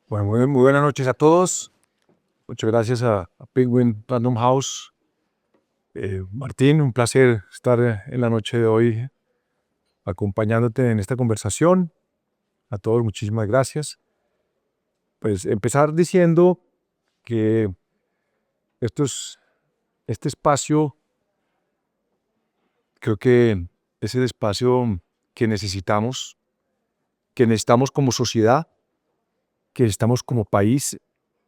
Bueno, muy buenas noches a todos. Muchas gracias a Penguin Random House. Martín, un placer estar en la noche de hoy acompañándote en esta conversación. A todos, muchísimas gracias. Pues empezar diciendo que este espacio, creo que es el espacio que necesitamos como sociedad, que necesitamos como país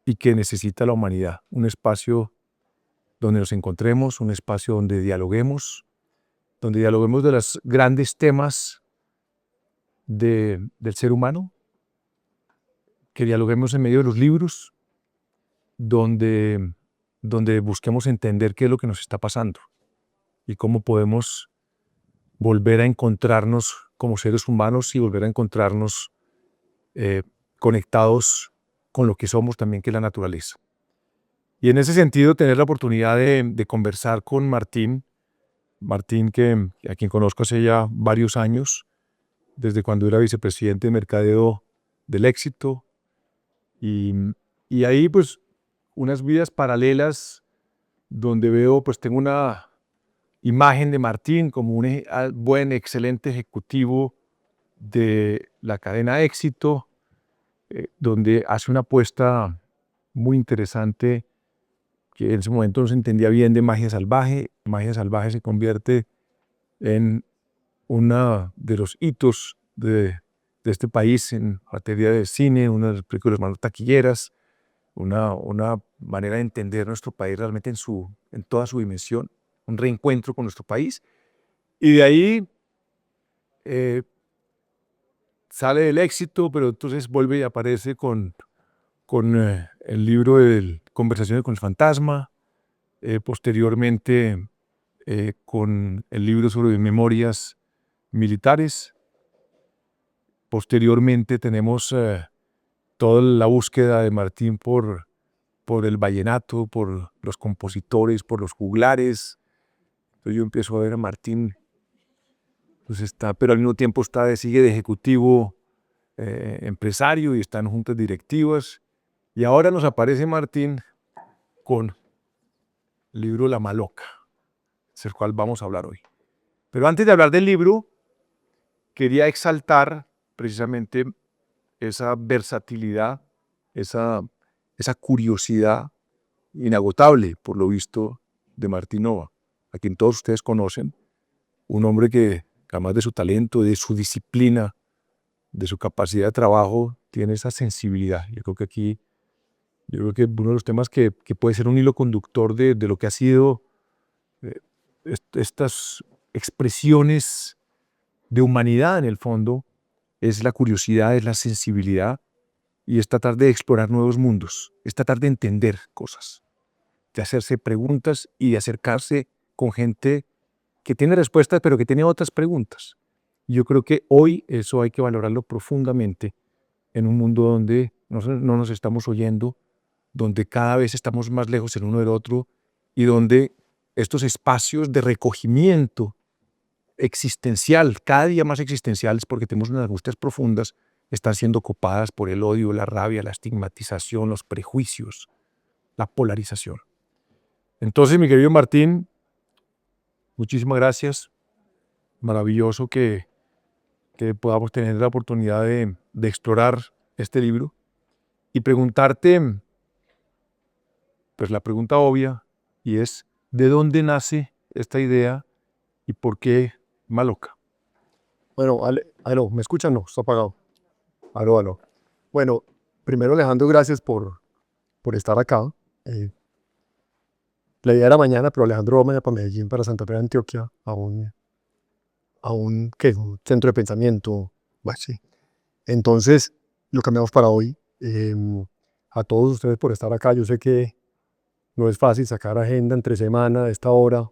y que necesita la humanidad. Un espacio donde nos encontremos, un espacio donde dialoguemos de los grandes temas del ser humano, que dialoguemos en medio de los libros, donde, donde busquemos entender qué es lo que nos está pasando y cómo podemos volver a encontrarnos como seres humanos y volver a encontrarnos eh, conectados con lo que somos también, que es la naturaleza. Y en ese sentido, tener la oportunidad de conversar con Martín, a quien conozco hace ya varios años, desde cuando era vicepresidente de Mercadeo del Éxito, y, y ahí pues unas vidas paralelas donde veo, pues tengo una imagen de Martín como un buen, excelente ejecutivo de la cadena Éxito, donde hace una apuesta muy interesante que en ese momento no se entendía bien de Magia Salvaje. Magia Salvaje se convierte en uno de los hitos de este país en materia de cine, una de las películas más taquilleras, una manera de entender nuestro país realmente en toda su dimensión, un reencuentro con nuestro país. Y de ahí sale del Éxito, pero entonces vuelve y aparece con el libro de Conversaciones con el Fantasma, posteriormente con el libro sobre memorias militares. Posteriormente tenemos toda la búsqueda de Martín por el vallenato, por los compositores, por los juglares. Entonces yo empiezo a ver a Martín, pues pero al mismo tiempo sigue de ejecutivo empresario y está en juntas directivas. Y ahora nos aparece Martín con el libro La Maloca, del cual vamos a hablar hoy. Pero antes de hablar del libro, quería exaltar precisamente esa versatilidad, esa curiosidad inagotable, por lo visto, de Martín Nova, a quien todos ustedes conocen, un hombre que, además de su talento, de su disciplina, de su capacidad de trabajo, tiene esa sensibilidad. Yo creo que uno de los temas que puede ser un hilo conductor de lo que ha sido eh, estas expresiones de humanidad en el fondo, es la curiosidad, es la sensibilidad y es tratar de explorar nuevos mundos, es tratar de entender cosas, de hacerse preguntas y de acercarse con gente que tiene respuestas, pero que tiene otras preguntas. Yo creo que hoy eso hay que valorarlo profundamente en un mundo donde no nos estamos oyendo, donde cada vez estamos más lejos el uno del otro y donde estos espacios de recogimiento existencial, cada día más existenciales, porque tenemos unas angustias profundas, están siendo copadas por el odio, la rabia, la estigmatización, los prejuicios, la polarización. Entonces, mi querido Martín, muchísimas gracias. Maravilloso que podamos tener la oportunidad de explorar este libro y preguntarte, pues la pregunta obvia, y es, ¿de dónde nace esta idea y por qué Maloca? Bueno, aló, ¿me escuchan? No, está apagado. Aló, aló. Bueno, primero Alejandro, gracias por estar acá. La idea era mañana, pero Alejandro va mañana para Medellín, para Santa Fe de Antioquia, ¿qué? Un centro de pensamiento. Bueno, sí. Entonces, lo cambiamos para hoy. A todos ustedes por estar acá. Yo sé que no es fácil sacar agenda entre semana a esta hora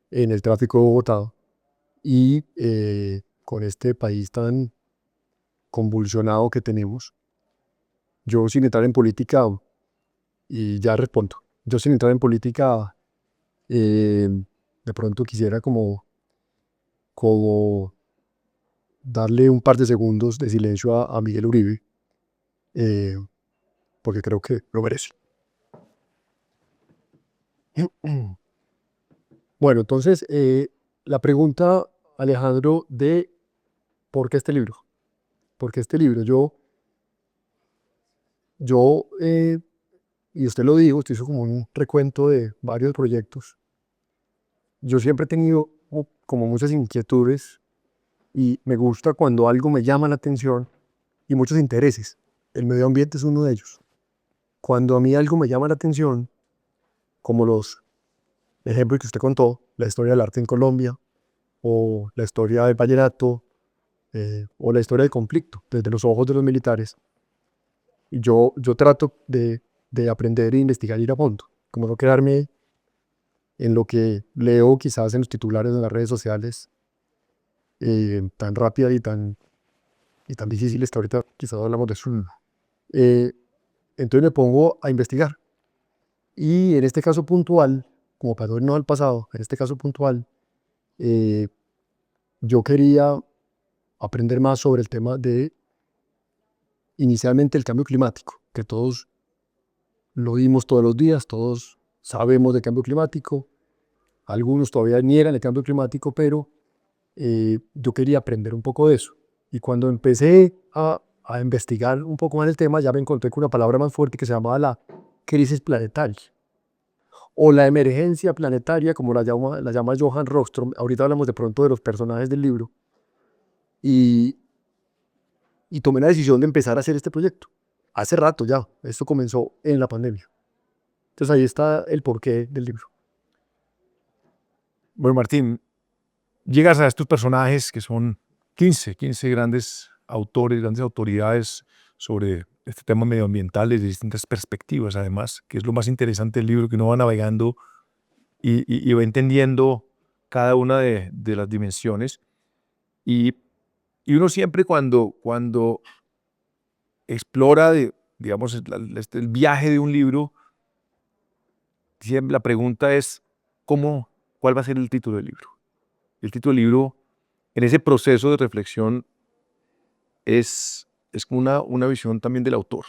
en el tráfico de Bogotá y con este país tan convulsionado que tenemos. Yo sin entrar en política, y ya respondo, yo sin entrar en política, de pronto quisiera como darle un par de segundos de silencio a Miguel Uribe, eh, porque creo que lo merece. Bueno, entonces, la pregunta, Alejandro, de ¿por qué este libro? ¿Por qué este libro? Y usted lo dijo, usted hizo como un recuento de varios proyectos. Yo siempre he tenido como muchas inquietudes y me gusta cuando algo me llama la atención y muchos intereses. El medio ambiente es uno de ellos. Cuando a mí algo me llama la atención, como los ejemplos que usted contó, la historia del arte en Colombia, o la historia del vallenato, o la historia del conflicto, desde los ojos de los militares, y yo trato de aprender e investigar y ir a fondo, como no quedarme en lo que leo quizás en los titulares de las redes sociales, tan rápida y tan difíciles que ahorita quizás hablamos de eso. Eh, entonces me pongo a investigar. Y en este caso puntual, como para no irnos al pasado, en este caso puntual, eh, yo quería aprender más sobre el tema de, inicialmente, el cambio climático, que todos lo vimos todos los días, todos sabemos del cambio climático, algunos todavía niegan el cambio climático, pero yo quería aprender un poco de eso. Y cuando empecé a investigar un poco más el tema, ya me encontré con una palabra más fuerte que se llamaba la crisis planetaria, o la emergencia planetaria, como la llama Johan Rockström. Ahorita hablamos de pronto de los personajes del libro. Y, y tomé la decisión de empezar a hacer este proyecto. Hace rato ya, esto comenzó en la pandemia. Entonces ahí está el porqué del libro. Bueno, Martín, llegas a estos personajes que son 15 grandes autores, grandes autoridades sobre este tema medioambiental desde distintas perspectivas, además, que es lo más interesante del libro, que uno va navegando y va entendiendo cada una de las dimensiones. Y, y uno siempre cuando explora, digamos, el viaje de un libro, siempre la pregunta es, ¿cuál va a ser el título del libro? El título del libro, en ese proceso de reflexión, es como una visión también del autor.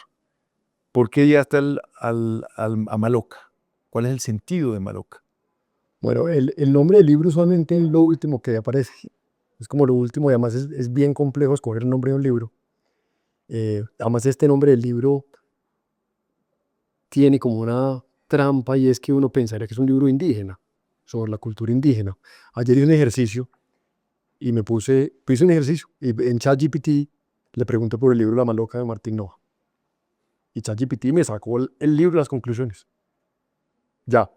¿Por qué llegaste a Maloca? ¿Cuál es el sentido de Maloca? Bueno, el nombre del libro usualmente es lo último que aparece. Es como lo último y además es bien complejo escoger el nombre de un libro. Además este nombre del libro tiene como una trampa y es que uno pensaría que es un libro indígena, sobre la cultura indígena. Ayer hice un ejercicio y hice un ejercicio y en ChatGPT le pregunté por el libro La Maloca de Martín Noa. Y ChatGPT me sacó el libro y las conclusiones. Ya.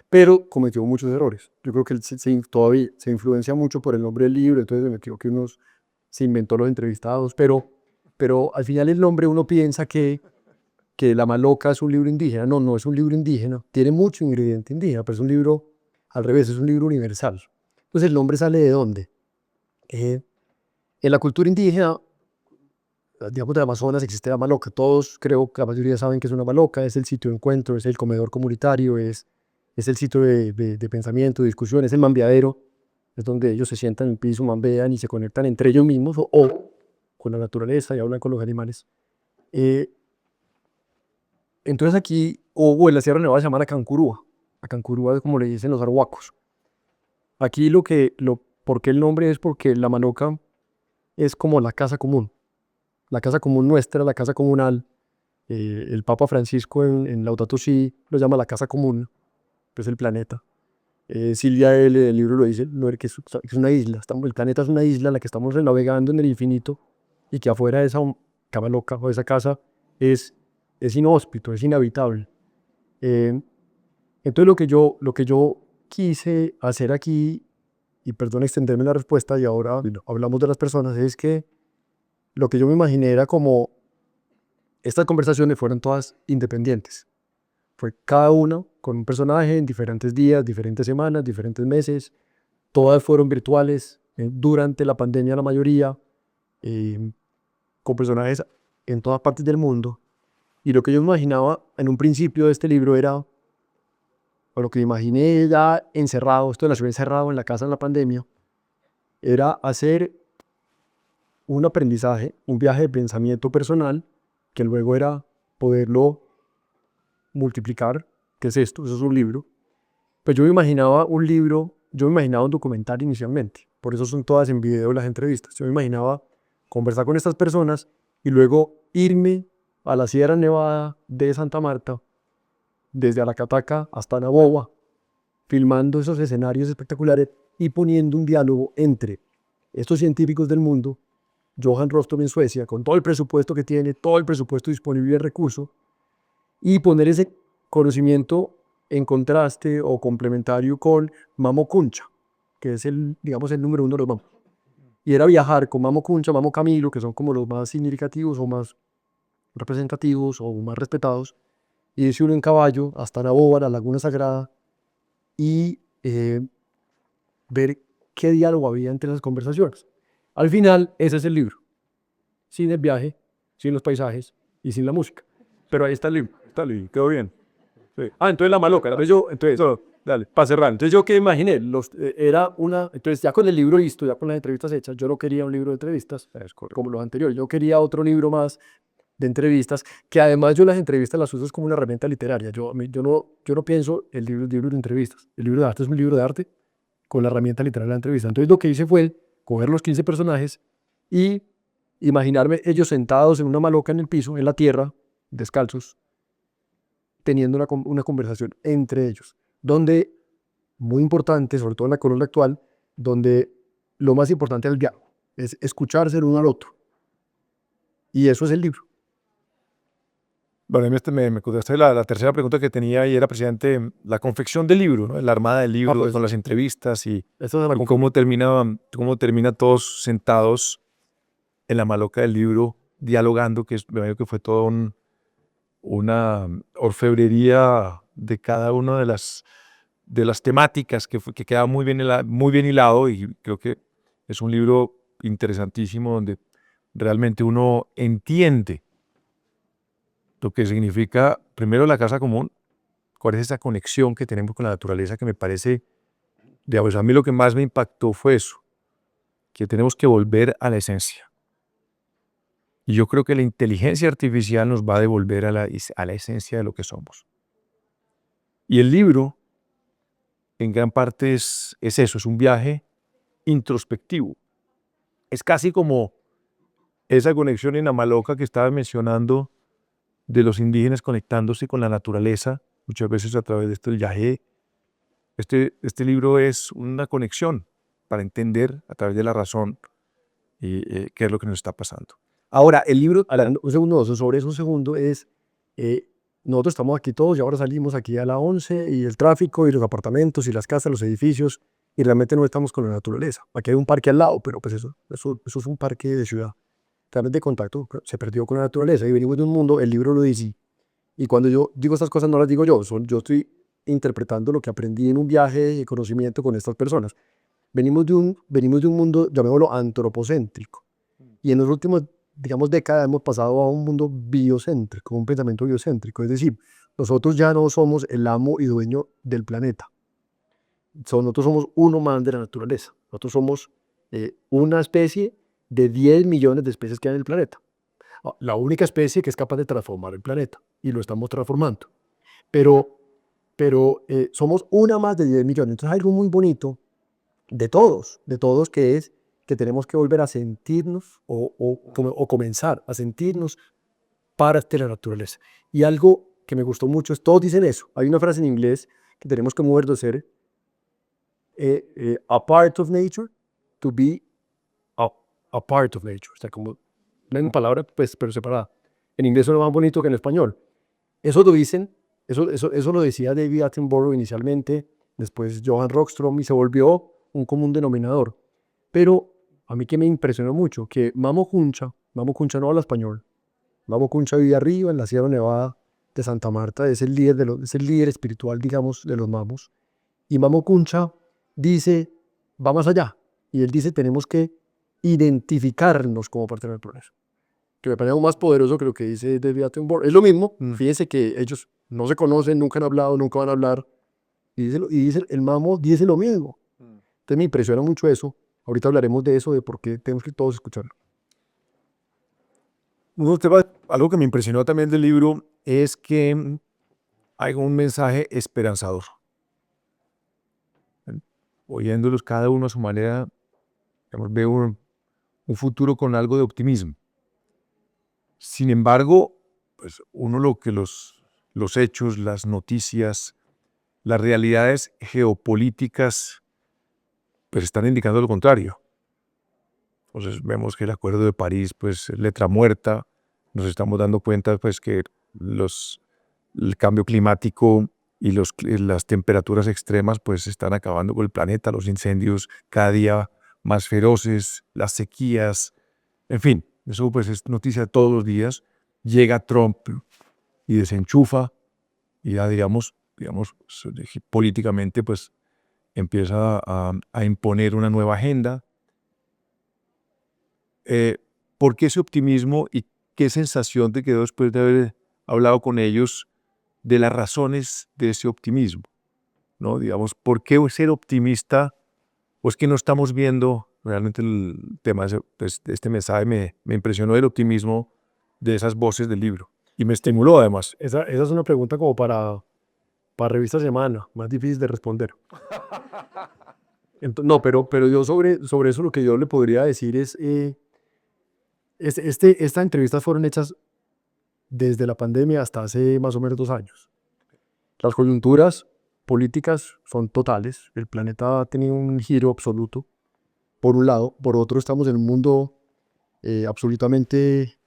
Pero cometió muchos errores. Yo creo que él todavía se influencia mucho por el nombre del libro, entonces me equivoqué se inventó los entrevistados, pero al final el nombre uno piensa que La Maloca es un libro indígena. No, no es un libro indígena, tiene mucho ingrediente indígena, pero es un libro, al revés, es un libro universal. Entonces el nombre sale ¿de dónde? En la cultura indígena, digamos de Amazonas, existe la maloca. Todos, creo que la mayoría saben que es una maloca, es el sitio de encuentro, es el comedor comunitario, es el sitio de pensamiento, de discusión, es el mambeadero, es donde ellos se sientan en el piso, mambean y se conectan entre ellos mismos o con la naturaleza y hablan con los animales. Eh, entonces aquí, o en la Sierra Nevada se llama a Cancurúa es como le dicen los arhuacos. Aquí ¿por qué el nombre? Es porque la maloca es como la casa común. La casa común nuestra, la casa comunal. El Papa Francisco en Laudato Si lo llama la casa común, que es el planeta. Silvia L. del libro lo dice, que es una isla. El planeta es una isla en la que estamos navegando en el infinito y que afuera de esa cama loca o esa casa es inhóspito, es inhabitable. Eh, entonces lo que yo quise hacer aquí, y perdón extenderme la respuesta y ahora hablamos de las personas, es que lo que yo me imaginé era como estas conversaciones fueron todas independientes. Fue cada uno con un personaje en diferentes días, diferentes semanas, diferentes meses. Todas fueron virtuales durante la pandemia, la mayoría, eh, con personajes en todas partes del mundo. Y lo que yo imaginaba en un principio de este libro era, o lo que me imaginé ya encerrado, esto de nació encerrado en la casa en la pandemia, era hacer un aprendizaje, un viaje de pensamiento personal, que luego era poderlo multiplicar, ¿qué es esto? Eso es un libro. Pues yo me imaginaba un libro, yo me imaginaba un documental inicialmente, por eso son todas en video las entrevistas. Yo me imaginaba conversar con estas personas y luego irme a la Sierra Nevada de Santa Marta, desde Aracataca hasta Naboa, filmando esos escenarios espectaculares y poniendo un diálogo entre estos científicos del mundo, Johan Rostock en Suecia, con todo el presupuesto que tiene, todo el presupuesto disponible de recursos, y poner ese conocimiento en contraste o complementario con Mamo Kuncha, que es el, digamos, el número uno de los mamos. Y era viajar con Mamo Kuncha, Mamo Camilo, que son como los más significativos o más representativos o más respetados, y irse uno en caballo hasta Naboa, la Laguna Sagrada, y ver qué diálogo había entre las conversaciones. Al final, ese es el libro. Sin el viaje, sin los paisajes y sin la música. Pero ahí está el libro, quedó bien. Sí. Entonces la maloca. Entonces, dale, para cerrar. Entonces yo que imaginé, entonces ya con el libro listo, ya con las entrevistas hechas, yo no quería un libro de entrevistas, como los anteriores, yo quería otro libro más de entrevistas, que además yo las entrevistas las uso como una herramienta literaria. Yo no pienso el libro de entrevistas. El libro de arte es un libro de arte con la herramienta literaria de la entrevista. Entonces lo que hice fue coger los 15 personajes y imaginarme ellos sentados en una maloca en el piso, en la tierra, descalzos, teniendo una conversación entre ellos, donde, muy importante, sobre todo en la Colombia actual, donde lo más importante es el diálogo, es escucharse el uno al otro. Y eso es el libro. Bueno, me contestaste la tercera pregunta que tenía y era precisamente la confección del libro, ¿no? La armada del libro, Pues, con las entrevistas y eso es cómo termina todos sentados en la maloca del libro dialogando, me imagino que fue todo una orfebrería de cada una de las temáticas que queda muy bien hilado, y creo que es un libro interesantísimo donde realmente uno entiende lo que significa primero la casa común, cuál es esa conexión que tenemos con la naturaleza, que me parece, digamos, a mí lo que más me impactó fue eso, que tenemos que volver a la esencia. Y yo creo que la inteligencia artificial nos va a devolver a la esencia de lo que somos. Y el libro, en gran parte, es eso, es un viaje introspectivo. Es casi como esa conexión en Amaloca que estaba mencionando, de los indígenas conectándose con la naturaleza, muchas veces a través de este viaje. Este libro es una conexión para entender a través de la razón qué es lo que nos está pasando. Ahora, el libro, un segundo, sobre eso un segundo, nosotros estamos aquí todos y ahora salimos aquí a las 11 y el tráfico y los apartamentos y las casas, los edificios, y realmente no estamos con la naturaleza. Aquí hay un parque al lado, pero pues eso es un parque de ciudad. Realmente contacto se perdió con la naturaleza y venimos de un mundo, el libro lo dice, y cuando yo digo estas cosas no las digo yo, yo estoy interpretando lo que aprendí en un viaje de conocimiento con estas personas. Venimos de un mundo, llamémoslo antropocéntrico, y en los últimos, digamos, décadas hemos pasado a un mundo biocéntrico, un pensamiento biocéntrico, es decir, nosotros ya no somos el amo y dueño del planeta, nosotros somos uno más de la naturaleza, nosotros somos una especie de 10 millones de especies que hay en el planeta. La única especie que es capaz de transformar el planeta, y lo estamos transformando. Pero somos una más de 10 millones. Entonces hay algo muy bonito de todos, que es que tenemos que volver a sentirnos o comenzar a sentirnos parte de la naturaleza. Y algo que me gustó mucho es, todos dicen eso. Hay una frase en inglés que tenemos que mover de ser a part of nature to be a part of nature. O sea, como la misma palabra, pues, pero separada. En inglés suena más bonito que en español. Eso lo dicen, eso lo decía David Attenborough inicialmente, después Johan Rockström, y se volvió un común denominador. Pero a mí que me impresionó mucho, que Mamo Kuncha no habla español. Mamo Kuncha vive arriba en la Sierra Nevada de Santa Marta, es el líder espiritual, digamos, de los mamos. Y Mamo Kuncha dice, va más allá. Y él dice, tenemos que identificarnos como parte del progreso. Que me parece aún más poderoso que lo que dice David Attenborough. Es lo mismo, fíjense que ellos no se conocen, nunca han hablado, nunca van a hablar. Y dice el mamo dice lo mismo. Entonces me impresiona mucho eso. Ahorita hablaremos de eso, de por qué tenemos que todos escucharlo. Algo que me impresionó también del libro es que hay un mensaje esperanzador. Oyéndolos cada uno a su manera, digamos, veo un futuro con algo de optimismo. Sin embargo, pues uno lo que los hechos, las noticias, las realidades geopolíticas, pues están indicando lo contrario. Entonces vemos que el Acuerdo de París, pues letra muerta. Nos estamos dando cuenta, pues, que el cambio climático y las temperaturas extremas, pues, están acabando con el planeta. Los incendios cada día más feroces, las sequías, en fin, eso pues es noticia todos los días. Llega Trump y desenchufa y ya digamos, políticamente pues empieza a imponer una nueva agenda. ¿Por qué ese optimismo y qué sensación te quedó después de haber hablado con ellos de las razones de ese optimismo? ¿No? Digamos, ¿por qué ser optimista? Pues que no estamos viendo realmente el tema de este mensaje me impresionó el optimismo de esas voces del libro y me estimuló además. Esa es una pregunta como para revista Semana, más difícil de responder. No, pero yo sobre eso lo que yo le podría decir es, estas entrevistas fueron hechas desde la pandemia hasta hace más o menos 2 años. Las coyunturas políticas son totales, el planeta ha tenido un giro absoluto, por un lado. Por otro, estamos en un mundo absolutamente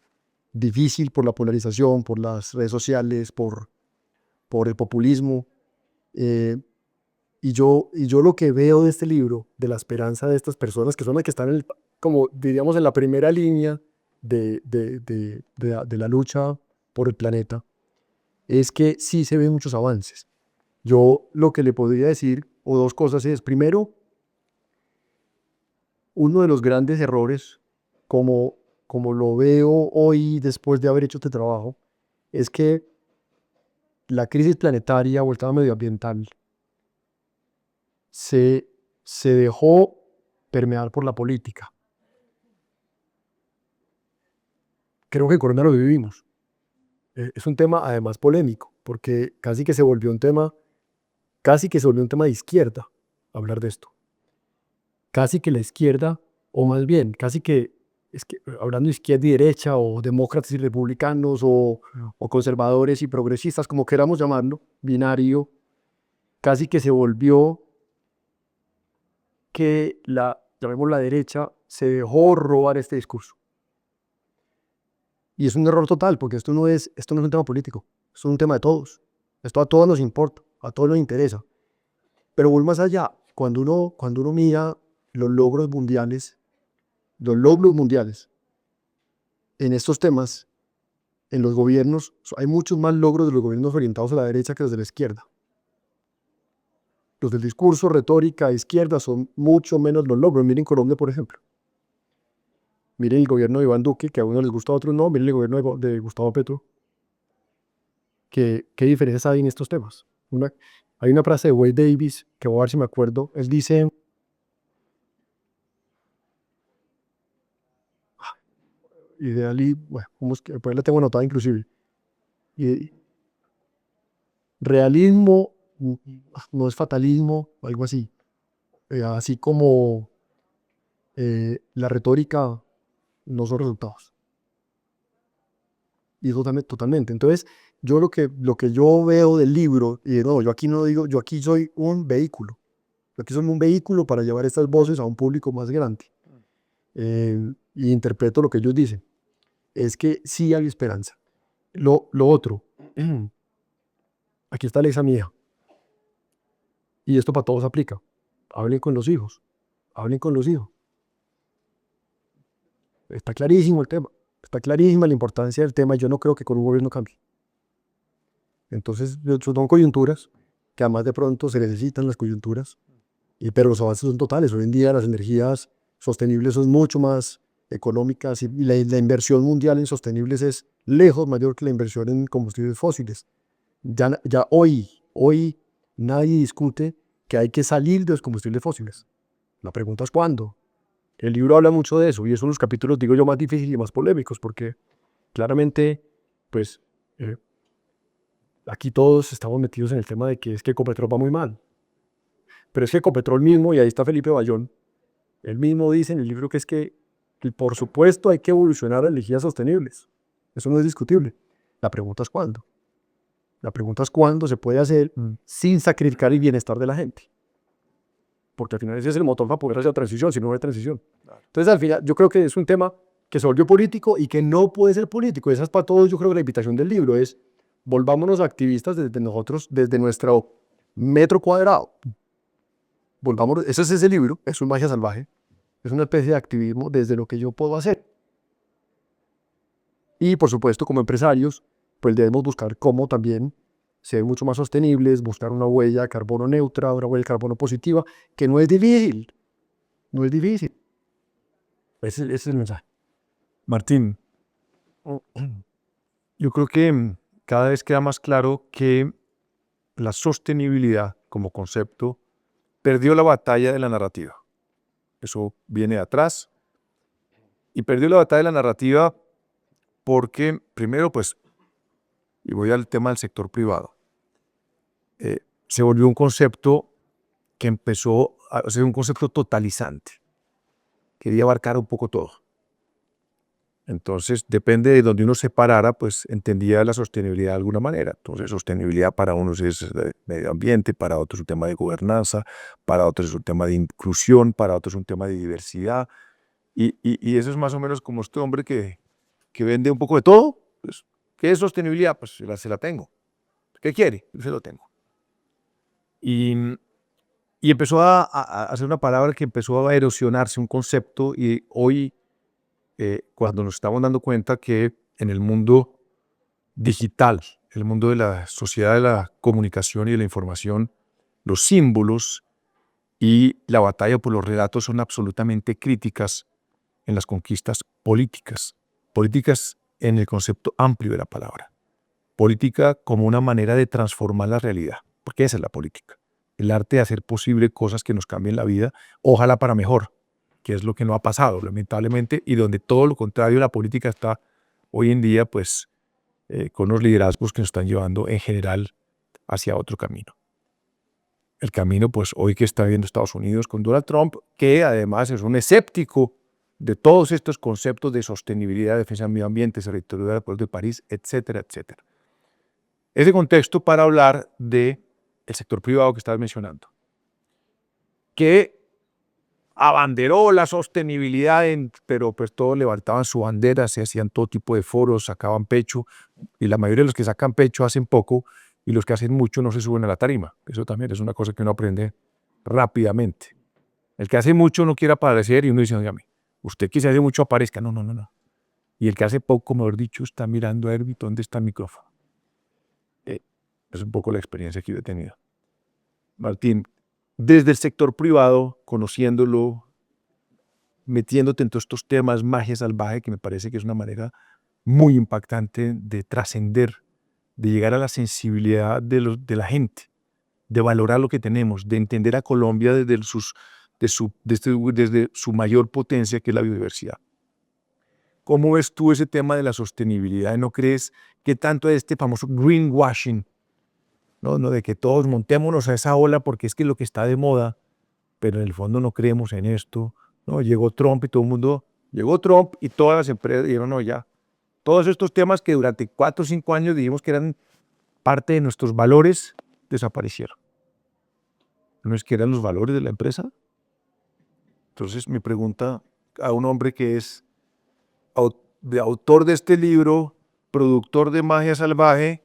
difícil por la polarización, por las redes sociales, por el populismo. Y yo lo que veo de este libro, de la esperanza de estas personas, que son las que están, como diríamos, en la primera línea de la lucha por el planeta, es que sí se ven muchos avances. Yo lo que le podría decir, o dos cosas es, primero, uno de los grandes errores, como lo veo hoy después de haber hecho este trabajo, es que la crisis planetaria o el tema medioambiental se dejó permear por la política. Creo que en Colombia lo vivimos. Es un tema además polémico, porque casi que se volvió un tema de izquierda hablar de esto. Casi que la izquierda, o más bien, casi que, hablando de izquierda y derecha, o demócratas y republicanos, o conservadores y progresistas, como queramos llamarlo, binario, casi que se volvió que llamemos la derecha, se dejó robar este discurso. Y es un error total, porque esto no es un tema político, esto es un tema de todos. Esto a todos nos importa, a todos nos interesa. Pero voy más allá. Cuando uno mira los logros mundiales en estos temas, en los gobiernos, hay muchos más logros de los gobiernos orientados a la derecha que los de la izquierda. Los del discurso, retórica, izquierda son mucho menos los logros. Miren Colombia, por ejemplo. Miren el gobierno de Iván Duque, que a unos les gusta, a otros no. Miren el gobierno de Gustavo Petro. ¿Qué diferencias hay en estos temas? Hay una frase de Wade Davis, que voy a ver si me acuerdo. Él dice, bueno, pues la tengo anotada inclusive. Realismo no es fatalismo, o algo así. Así como la retórica no son resultados. Y totalmente. Entonces, yo lo que yo veo del libro, y no, yo aquí no digo, yo aquí soy un vehículo. Yo aquí soy un vehículo para llevar estas voces a un público más grande. Y interpreto lo que ellos dicen. Es que sí hay esperanza. Lo otro, aquí está la hija mía. Y esto para todos aplica. Hablen con los hijos. Hablen con los hijos. Está clarísimo el tema. Está clarísima la importancia del tema. Yo no creo que con un gobierno cambie. Entonces, son coyunturas que además de pronto se necesitan las coyunturas. Pero los avances son totales. Hoy en día las energías sostenibles son mucho más económicas y la inversión mundial en sostenibles es lejos mayor que la inversión en combustibles fósiles. Ya hoy nadie discute que hay que salir de los combustibles fósiles. La pregunta es ¿cuándo? El libro habla mucho de eso y es uno de los capítulos, digo yo, más difíciles y más polémicos porque claramente, pues, aquí todos estamos metidos en el tema de que es que Ecopetrol va muy mal. Pero es que Ecopetrol mismo, y ahí está Felipe Bayón, él mismo dice en el libro que es que por supuesto hay que evolucionar a energías sostenibles. Eso no es discutible. La pregunta es cuándo. La pregunta es cuándo se puede hacer sin sacrificar el bienestar de la gente. Porque al final ese es el motor para poder hacer la transición, si no hay transición. Entonces al final yo creo que es un tema que se volvió político y que no puede ser político. Esa es para todos, yo creo que la invitación del libro es volvámonos activistas desde nosotros, desde nuestro metro cuadrado. Volvámonos, ese es ese libro, es un magia salvaje. Es una especie de activismo desde lo que yo puedo hacer. Y por supuesto, como empresarios, pues debemos buscar cómo también ser mucho más sostenibles, buscar una huella de carbono neutra, una huella de carbono positiva, que no es difícil. No es difícil. Ese es el mensaje. Martín, yo creo que cada vez queda más claro que la sostenibilidad como concepto perdió la batalla de la narrativa. Eso viene de atrás. Y perdió la batalla de la narrativa porque, primero, pues, y voy al tema del sector privado, se volvió un concepto que empezó a ser un concepto totalizante. Quería abarcar un poco todo. Entonces, depende de donde uno se parara, pues entendía la sostenibilidad de alguna manera. Entonces, sostenibilidad para unos es medio ambiente, para otros es un tema de gobernanza, para otros es un tema de inclusión, para otros es un tema de diversidad. Y eso es más o menos como este hombre que vende un poco de todo. Pues, ¿qué es sostenibilidad? Pues se la tengo. ¿Qué quiere? Se lo tengo. Y empezó a hacer una palabra que empezó a erosionarse, un concepto, y hoy, cuando nos estamos dando cuenta que en el mundo digital, el mundo de la sociedad de la comunicación y de la información, los símbolos y la batalla por los relatos son absolutamente críticas en las conquistas políticas. Políticas en el concepto amplio de la palabra. Política como una manera de transformar la realidad, porque esa es la política. El arte de hacer posible cosas que nos cambien la vida, ojalá para mejor, que es lo que no ha pasado, lamentablemente, y donde todo lo contrario, la política está hoy en día, pues, con unos liderazgos que nos están llevando en general hacia otro camino. El camino, pues, hoy que está viendo Estados Unidos con Donald Trump, que además es un escéptico de todos estos conceptos de sostenibilidad, defensa del medio ambiente, territorial del Acuerdo de París, etcétera, etcétera. Ese contexto para hablar del sector privado que estabas mencionando, que abanderó la sostenibilidad, pero pues todos levantaban su bandera, se hacían todo tipo de foros, sacaban pecho, y la mayoría de los que sacan pecho hacen poco, y los que hacen mucho no se suben a la tarima. Eso también es una cosa que uno aprende rápidamente. El que hace mucho no quiere aparecer y uno dice, dígame, usted que se hace mucho aparezca. No, no, no, no. Y el que hace poco, mejor dicho, está mirando a Herbie, ¿dónde está el micrófono? Es un poco la experiencia que yo he tenido. Martín, desde el sector privado, conociéndolo, metiéndote en todos estos temas, magia salvaje, que me parece que es una manera muy impactante de trascender, de llegar a la sensibilidad de la gente, de valorar lo que tenemos, de entender a Colombia desde su mayor potencia, que es la biodiversidad. ¿Cómo ves tú ese tema de la sostenibilidad? ¿No crees que tanto este famoso greenwashing, ¿no? De que todos montémonos a esa ola porque es que es lo que está de moda, pero en el fondo no creemos en esto, ¿no? Llegó Trump y todo el mundo, llegó Trump y todas las empresas dijeron, no, ya, todos estos temas que durante 4 o 5 años dijimos que eran parte de nuestros valores, desaparecieron. ¿No es que eran los valores de la empresa? Entonces mi pregunta a un hombre que es autor de este libro, productor de Magia Salvaje,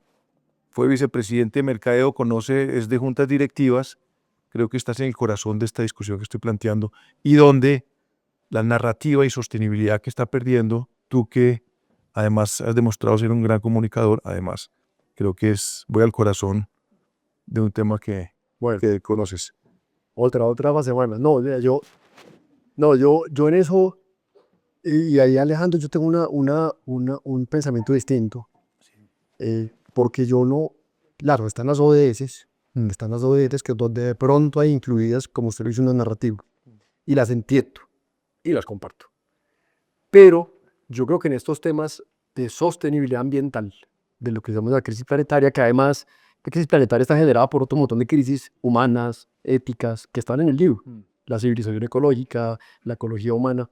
fue vicepresidente de Mercadeo, es de juntas directivas, creo que estás en el corazón de esta discusión que estoy planteando, y donde la narrativa y sostenibilidad que está perdiendo, tú que además has demostrado ser un gran comunicador, además, creo que voy al corazón de un tema que conoces. Otra fase, bueno, yo en eso, y ahí Alejandro, yo tengo un pensamiento distinto, porque yo no, claro, están las ODS, que donde de pronto hay incluidas, como usted lo dice, una narrativa, y las entiendo, y las comparto. Pero yo creo que en estos temas de sostenibilidad ambiental, de lo que llamamos la crisis planetaria, que además la crisis planetaria está generada por otro montón de crisis humanas, éticas, que están en el libro. La civilización ecológica, la ecología humana.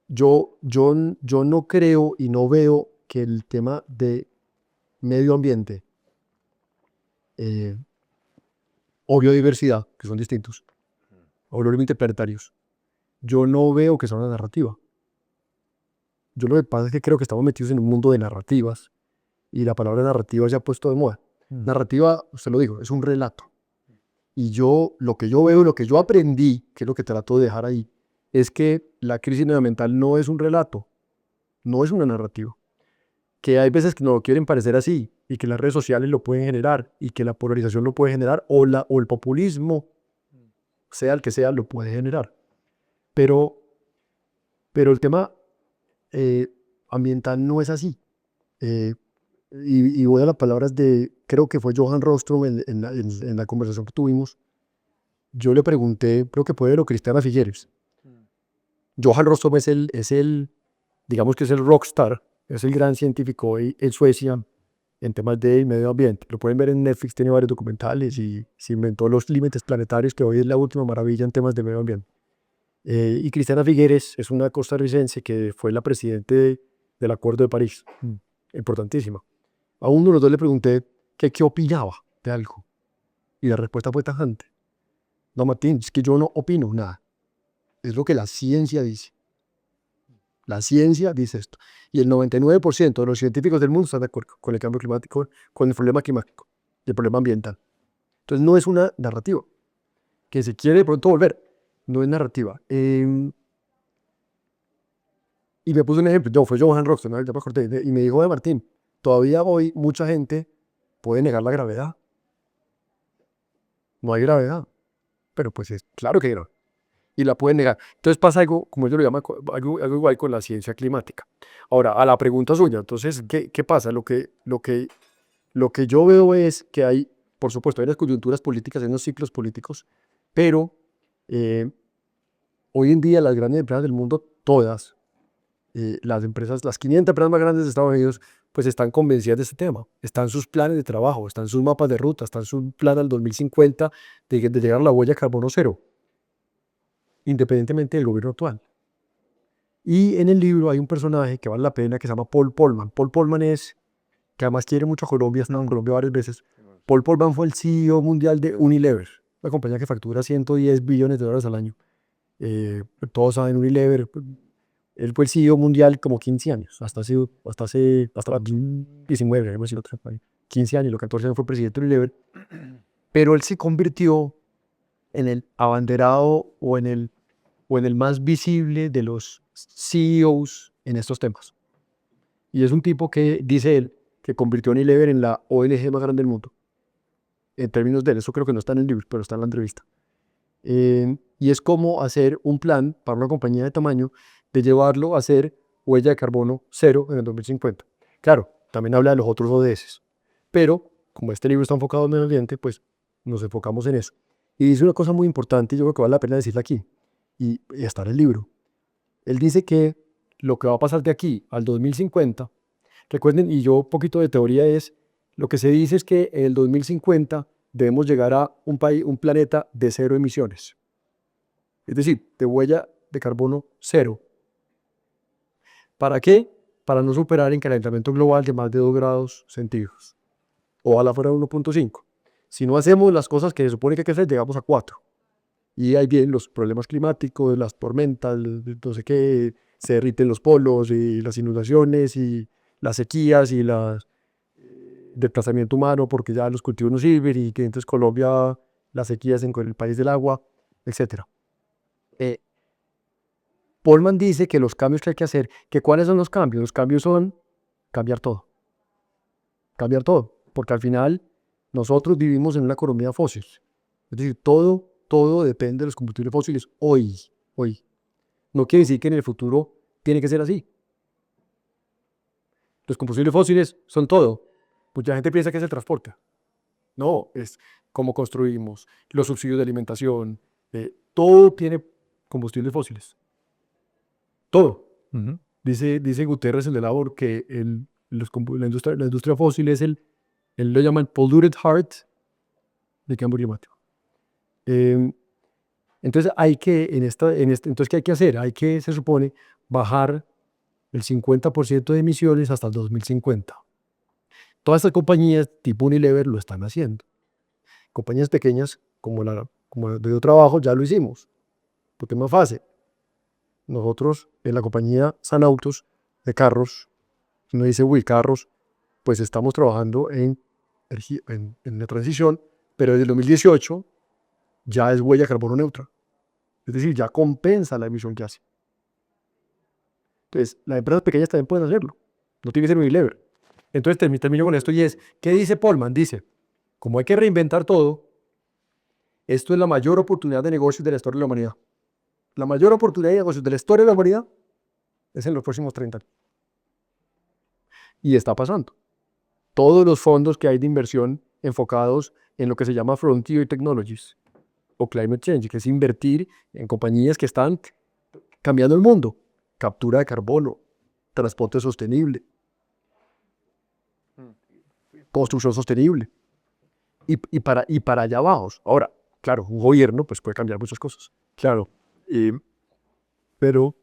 Yo no creo y no veo que el tema de medio ambiente o biodiversidad, que son distintos, o los interplanetarios, yo no veo que sea una narrativa. Yo lo que pasa es que creo que estamos metidos en un mundo de narrativas y la palabra narrativa se ha puesto de moda. Narrativa, usted lo dijo, es un relato. Y lo que yo veo, lo que yo aprendí, que es lo que trato de dejar ahí, es que la crisis medioambiental no es un relato, no es una narrativa. Que hay veces que no lo quieren parecer así y que las redes sociales lo pueden generar y que la polarización lo puede generar o el populismo, sea el que sea, lo puede generar. Pero el tema ambiental no es así. Y voy a las palabras de, creo que fue Johan Rostrom en la conversación que tuvimos. Yo le pregunté, creo que fue de Cristiana Figueres. Johan Rostrom digamos que es el rockstar, es el gran científico hoy en Suecia en temas de medio ambiente. Lo pueden ver en Netflix, tiene varios documentales y se inventó los límites planetarios, que hoy es la última maravilla en temas de medio ambiente. Y Cristiana Figueres es una costarricense que fue la presidente del Acuerdo de París, importantísima. A uno de los dos le pregunté qué opinaba de algo y la respuesta fue tajante. No, Martín, es que yo no opino nada. Es lo que la ciencia dice. La ciencia dice esto. Y el 99% de los científicos del mundo están de acuerdo con el cambio climático, con el problema climático, el problema ambiental. Entonces no es una narrativa que se quiere de pronto volver. No es narrativa. Y me puso un ejemplo. Fue Johan Rockstone, ¿no? Ya me acordé, y me dijo, Martín, todavía hoy mucha gente puede negar la gravedad. No hay gravedad. Pero pues es claro que hay gravedad. Y la pueden negar. Entonces pasa algo, como yo lo llamo, algo igual con la ciencia climática. Ahora, a la pregunta suya, entonces, ¿qué pasa? Lo que yo veo es que hay, por supuesto, hay unas coyunturas políticas, hay unos ciclos políticos, pero hoy en día las grandes empresas del mundo, todas, las 500 empresas más grandes de Estados Unidos, pues están convencidas de este tema. Están sus planes de trabajo, están sus mapas de ruta, están su plan al 2050 de llegar a la huella de carbono cero, independientemente del gobierno actual. Y en el libro hay un personaje que vale la pena que se llama Paul Polman. Paul Polman que además quiere mucho a Colombia, ha estado en Colombia varias veces. Paul Polman fue el CEO mundial de Unilever, una compañía que factura 110 billones de dólares al año. Todos saben Unilever. Él fue el CEO mundial como 15 años, hasta 19, 15 años, los 14 años fue presidente de Unilever. Pero él se convirtió en el abanderado o en el más visible de los CEOs en estos temas. Y es un tipo que, dice él, que convirtió a Unilever en la ONG más grande del mundo. En términos de él, eso creo que no está en el libro, pero está en la entrevista. Y es como hacer un plan para una compañía de tamaño de llevarlo a hacer huella de carbono cero en el 2050. Claro, también habla de los otros ODS, pero como este libro está enfocado en el medio ambiente, pues nos enfocamos en eso. Y dice una cosa muy importante, y yo creo que vale la pena decirla aquí, y está en el libro. Él dice que lo que va a pasar de aquí al 2050, recuerden, y yo un poquito de teoría es, lo que se dice es que en el 2050 debemos llegar a un planeta de cero emisiones. Es decir, de huella de carbono cero. ¿Para qué? Para no superar el calentamiento global de más de 2 grados centígrados. Ojalá fuera 1.5. Si no hacemos las cosas que se supone que hay que hacer, llegamos a 4. Y ahí vienen los problemas climáticos, las tormentas, no sé qué, se derriten los polos y las inundaciones y las sequías y el desplazamiento humano porque ya los cultivos no sirven y que entonces Colombia, las sequías en el país del agua, etc. Polman dice que los cambios que hay que hacer, que ¿cuáles son los cambios? Los cambios son cambiar todo. Cambiar todo, porque al final nosotros vivimos en una economía fósil. Es decir, todo depende de los combustibles fósiles hoy. No quiere decir que en el futuro tiene que ser así. Los combustibles fósiles son todo. Mucha gente piensa que es el transporte. No, es cómo construimos, los subsidios de alimentación, todo tiene combustibles fósiles. Todo. Dice Guterres, el de Labor, que la industria fósil es él lo llaman polluted heart de cambio climático. Entonces entonces, ¿qué hay que hacer? Hay que, se supone, bajar el 50% de emisiones hasta el 2050. Todas estas compañías tipo Unilever lo están haciendo. Compañías pequeñas como donde yo trabajo ya lo hicimos, porque es más fácil. Nosotros en la compañía Sanautos de carros, uno dice, uy, carros, pues estamos trabajando en la transición, pero desde el 2018 ya es huella de carbono neutra. Es decir, ya compensa la emisión que hace. Entonces, las empresas pequeñas también pueden hacerlo. No tiene que ser Unilever. Entonces, termino con esto y es, ¿qué dice Polman? Dice, como hay que reinventar todo, esto es la mayor oportunidad de negocios de la historia de la humanidad. La mayor oportunidad de negocios de la historia de la humanidad es en los próximos 30 años. Y está pasando. Todos los fondos que hay de inversión enfocados en lo que se llama Frontier Technologies o Climate Change, que es invertir en compañías que están cambiando el mundo. Captura de carbono, transporte sostenible, construcción sostenible. Y para allá vamos. Ahora, claro, un gobierno pues, puede cambiar muchas cosas. Claro, pero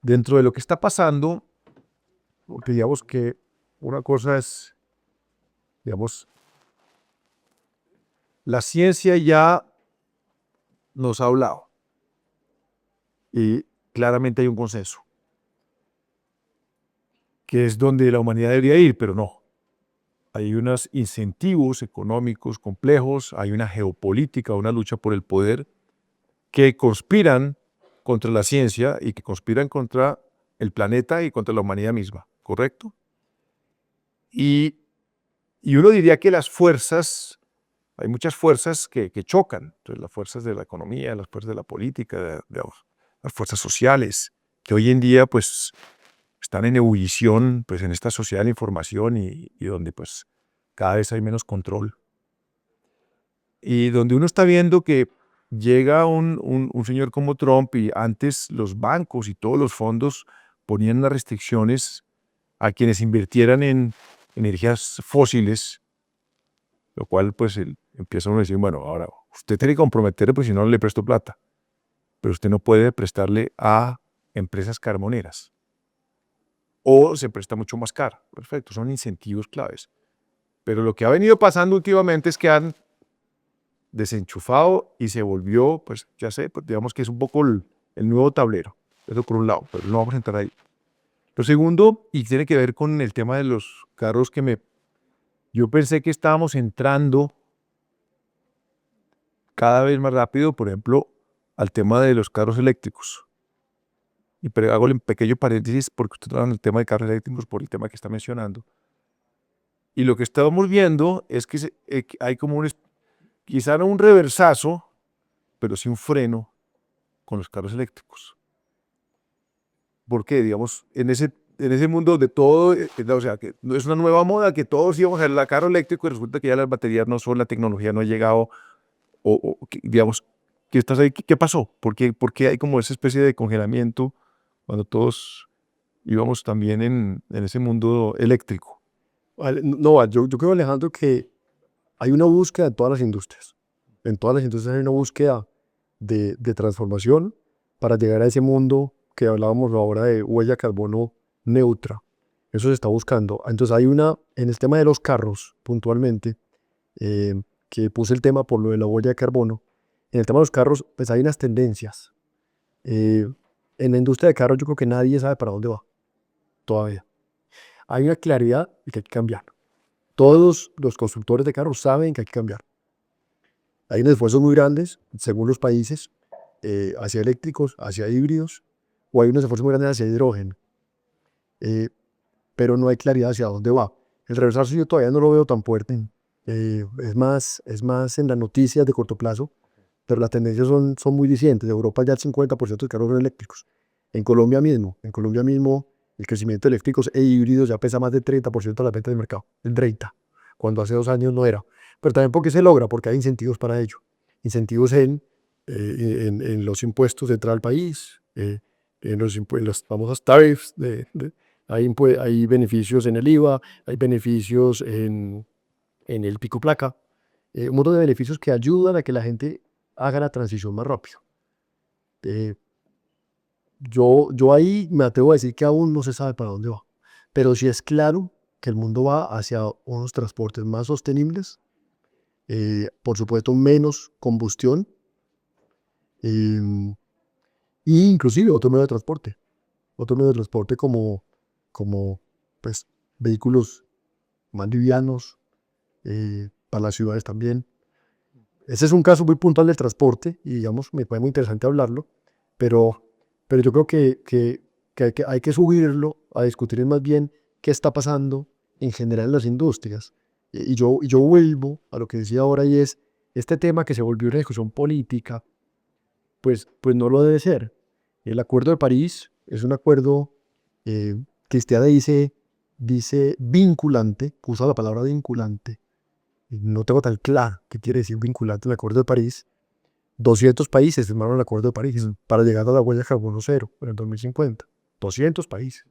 dentro de lo que está pasando, porque digamos que una cosa es, digamos, la ciencia ya nos ha hablado y claramente hay un consenso, que es donde la humanidad debería ir, pero no. Hay unos incentivos económicos complejos, hay una geopolítica, una lucha por el poder que conspiran contra la ciencia y que conspiran contra el planeta y contra la humanidad misma, ¿correcto? Y uno diría que las fuerzas, hay muchas fuerzas que chocan, entonces las fuerzas de la economía, las fuerzas de la política, las fuerzas sociales, que hoy en día pues están en ebullición pues en esta sociedad de la información y donde pues cada vez hay menos control. Y donde uno está viendo que llega un señor como Trump y antes los bancos y todos los fondos ponían unas restricciones a quienes invirtieran en energías fósiles, lo cual pues empieza uno a decir, bueno, ahora usted tiene que comprometer, pues si no le presto plata, pero usted no puede prestarle a empresas carboneras o se presta mucho más caro. Perfecto, son incentivos claves. Pero lo que ha venido pasando últimamente es que han desenchufado y se volvió, pues ya sé, pues, digamos que es un poco el nuevo tablero. Eso por un lado, pero no vamos a entrar ahí. Lo segundo, y tiene que ver con el tema de los carros yo pensé que estábamos entrando cada vez más rápido, por ejemplo, al tema de los carros eléctricos. Pero hago un pequeño paréntesis porque usted habla del tema de carros eléctricos por el tema que está mencionando. Y lo que estábamos viendo es que hay como quizá no un reversazo, pero sí un freno con los carros eléctricos. Porque, digamos, en ese mundo de todo, o sea, que no es una nueva moda, que todos íbamos al carro eléctrico y resulta que ya las baterías no son, la tecnología no ha llegado, digamos, ¿qué estás ahí? ¿Qué pasó? ¿Por qué hay como esa especie de congelamiento cuando todos íbamos también en ese mundo eléctrico? No, yo creo, Alejandro, que hay una búsqueda en todas las industrias. En todas las industrias hay una búsqueda de transformación para llegar a ese mundo que hablábamos ahora de huella de carbono neutra. Eso se está buscando. Entonces en el tema de los carros, puntualmente, que puse el tema por lo de la huella de carbono, en el tema de los carros, pues hay unas tendencias. En la industria de carros yo creo que nadie sabe para dónde va, todavía. Hay una claridad de que hay que cambiar. Todos los constructores de carros saben que hay que cambiar. Hay unos esfuerzos muy grandes, según los países, hacia eléctricos, hacia híbridos, o hay unos esfuerzos muy grandes hacia hidrógeno. Pero no hay claridad hacia dónde va. El reversazo yo todavía no lo veo tan fuerte. Es más en las noticias de corto plazo, pero las tendencias son muy distintas. En Europa ya el 50% de carros son eléctricos. En Colombia mismo, el crecimiento de eléctricos e híbridos ya pesa más del 30% de las ventas del mercado. El 30%, cuando hace 2 años no era. Pero también porque se logra, porque hay incentivos para ello. Incentivos en los impuestos de entrada al país, en las famosas tariffs hay beneficios en el IVA, hay beneficios en el pico placa, un montón de beneficios que ayudan a que la gente haga la transición más rápido. Eh, yo ahí me atrevo a decir que aún no se sabe para dónde va, pero sí es claro que el mundo va hacia unos transportes más sostenibles, por supuesto menos combustión, em, y inclusive otro medio de transporte como pues, vehículos más livianos, para las ciudades también. Ese es un caso muy puntual del transporte y digamos, me parece muy interesante hablarlo, pero, pero yo creo que hay que subirlo a discutir más bien qué está pasando en general en las industrias. Y yo vuelvo a lo que decía ahora y es, este tema que se volvió una discusión política, pues no lo debe ser. El Acuerdo de París es un acuerdo, Cristiana dice vinculante, usa la palabra vinculante, no tengo tan claro qué quiere decir vinculante el Acuerdo de París. 200 países firmaron el Acuerdo de París para llegar a la huella de carbono cero en el 2050. 200 países.